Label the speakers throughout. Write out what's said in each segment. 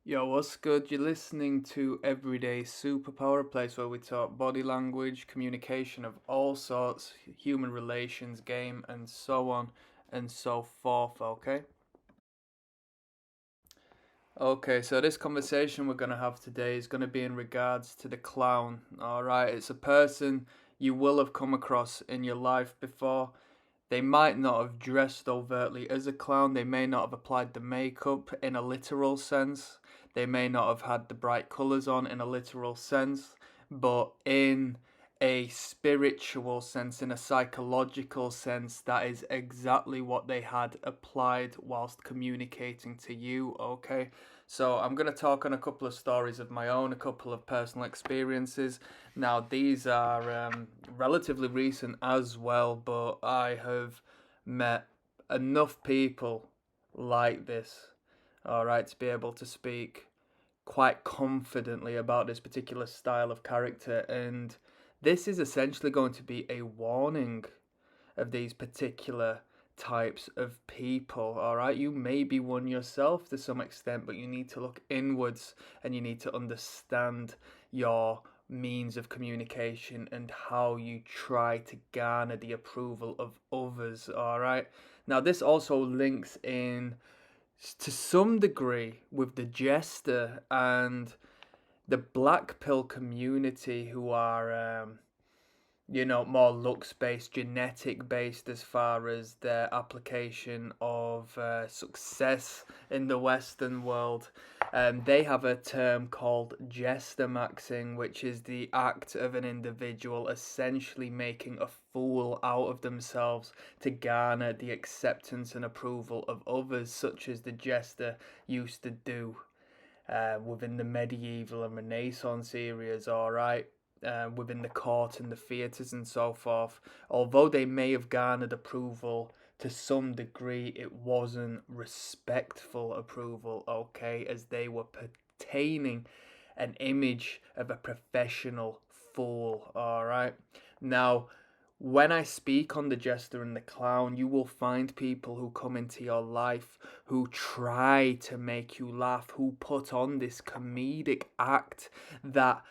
Speaker 1: Yo, what's good? You're listening to Everyday Superpower, a place where we talk body language, communication of all sorts, human relations, game, and so on and so forth, okay? Okay, so this conversation we're going to have today is going to be in regards to the clown, alright? It's a person you will have come across in your life before. They might not have dressed overtly as a clown. They may not have applied the makeup in a literal sense. They may not have had the bright colours on in a literal sense. But in a spiritual sense, in a psychological sense, that is exactly what they had applied whilst communicating to you, okay? So I'm going to talk on a couple of stories of my own, a couple of personal experiences. Now, these are relatively recent as well, but I have met enough people like this, all right, to be able to speak quite confidently about this particular style of character. And this is essentially going to be a warning of these particular types of people. All right, you may be one yourself to some extent, but you need to look inwards and you need to understand your means of communication and how you try to garner the approval of others. All right, now this also links in to some degree with the jester and the black pill community, who are more looks based, genetic based as far as their application of success in the Western world. They have a term called jester maxing, which is the act of an individual essentially making a fool out of themselves to garner the acceptance and approval of others, such as the jester used to do within the medieval and Renaissance areas, alright, within the court and the theatres and so forth. Although they may have garnered approval to some degree, it wasn't respectful approval, okay, as they were pertaining an image of a professional fool, alright. Now, when I speak on the jester and the clown, you will find people who come into your life who try to make you laugh, who put on this comedic act that,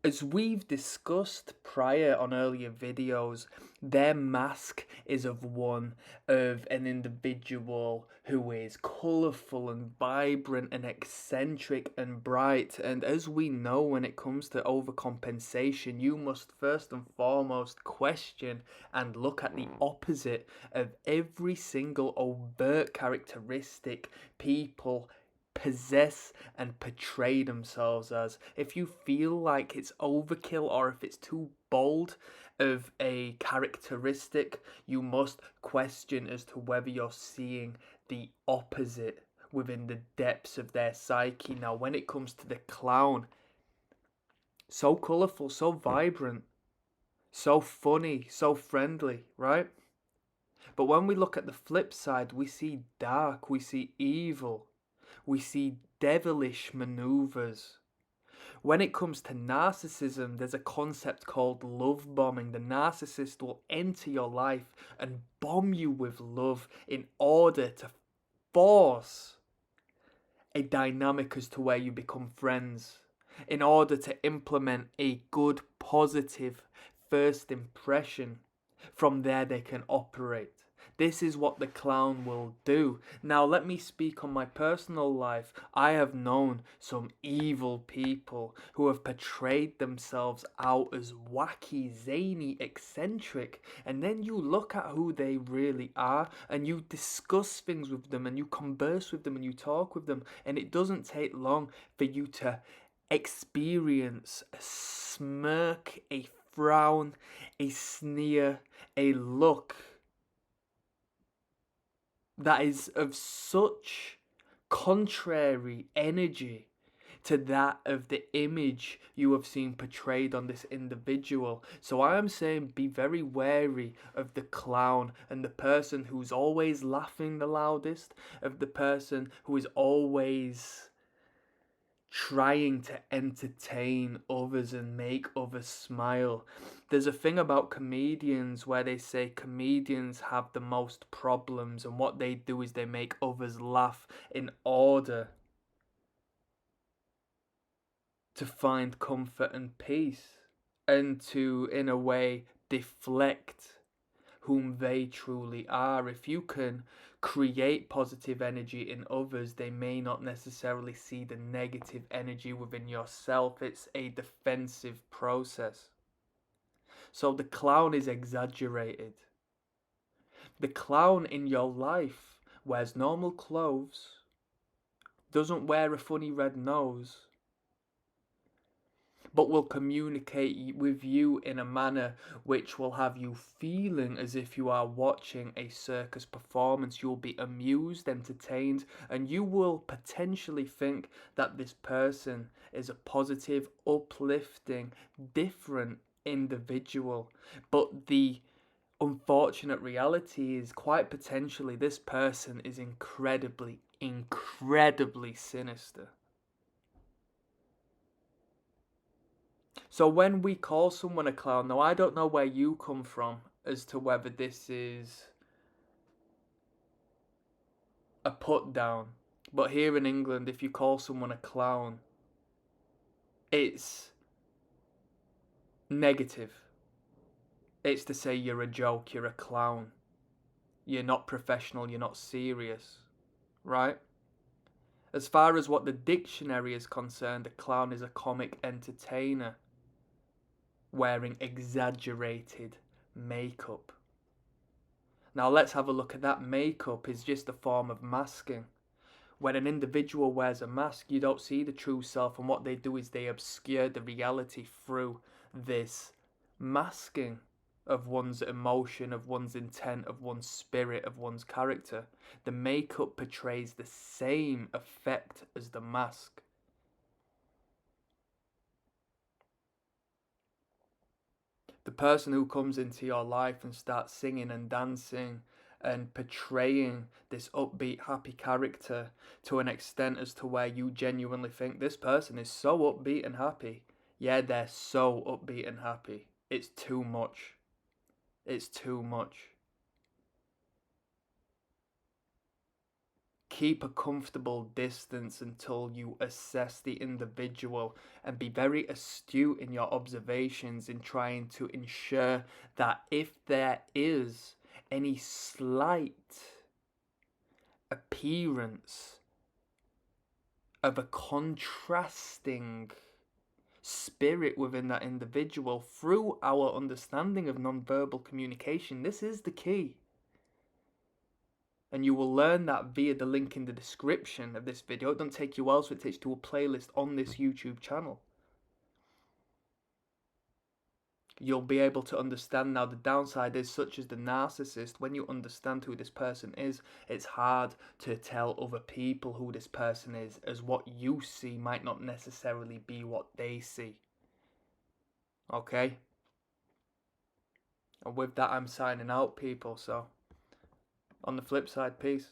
Speaker 1: as we've discussed prior on earlier videos, their mask is of one of an individual who is colourful and vibrant and eccentric and bright. And as we know, when it comes to overcompensation, you must first and foremost question and look at the opposite of every single overt characteristic people possess and portray themselves as. If you feel like it's overkill or if it's too bold of a characteristic, you must question as to whether you're seeing the opposite within the depths of their psyche. Now, when it comes to the clown, so colourful, so vibrant, so funny, so friendly, right? But when we look at the flip side, we see dark, we see evil, we see devilish maneuvers. When it comes to narcissism, there's a concept called love bombing. The narcissist will enter your life and bomb you with love in order to force a dynamic as to where you become friends, in order to implement a good, positive first impression. From there, they can operate. This is what the clown will do. Now, let me speak on my personal life. I have known some evil people who have portrayed themselves out as wacky, zany, eccentric, and then you look at who they really are and you discuss things with them and you converse with them and you talk with them, and it doesn't take long for you to experience a smirk, a frown, a sneer, a look that is of such contrary energy to that of the image you have seen portrayed on this individual. So I am saying be very wary of the clown and the person who's always laughing the loudest, of the person who is always trying to entertain others and make others smile. There's a thing about comedians where they say comedians have the most problems, and what they do is they make others laugh in order to find comfort and peace, and to, in a way, deflect whom they truly are. If you can create positive energy in others, they may not necessarily see the negative energy within yourself. It's a defensive process. So the clown is exaggerated. The clown in your life wears normal clothes, doesn't wear a funny red nose, but will communicate with you in a manner which will have you feeling as if you are watching a circus performance. You'll be amused, entertained, and you will potentially think that this person is a positive, uplifting, different individual. But the unfortunate reality is quite potentially this person is incredibly, incredibly sinister. So when we call someone a clown, now I don't know where you come from as to whether this is a put down, but here in England, if you call someone a clown, it's negative. It's to say you're a joke, you're a clown, you're not professional, you're not serious, right? As far as what the dictionary is concerned, a clown is a comic entertainer wearing exaggerated makeup. Now let's have a look at that. Makeup is just a form of masking. When an individual wears a mask, you don't see the true self, and what they do is they obscure the reality through this masking of one's emotion, of one's intent, of one's spirit, of one's character. The makeup portrays the same effect as the mask. The person who comes into your life and starts singing and dancing and portraying this upbeat, happy character to an extent as to where you genuinely think this person is so upbeat and happy. Yeah, they're so upbeat and happy. It's too much. It's too much. Keep a comfortable distance until you assess the individual, and be very astute in your observations in trying to ensure that if there is any slight appearance of a contrasting spirit within that individual through our understanding of non-verbal communication, this is the key. And you will learn that via the link in the description of this video. It doesn't take you elsewhere, it takes you to a playlist on this YouTube channel. You'll be able to understand now the downside is, such as the narcissist, when you understand who this person is, it's hard to tell other people who this person is, as what you see might not necessarily be what they see. Okay? And with that, I'm signing out, people. So, on the flip side, peace.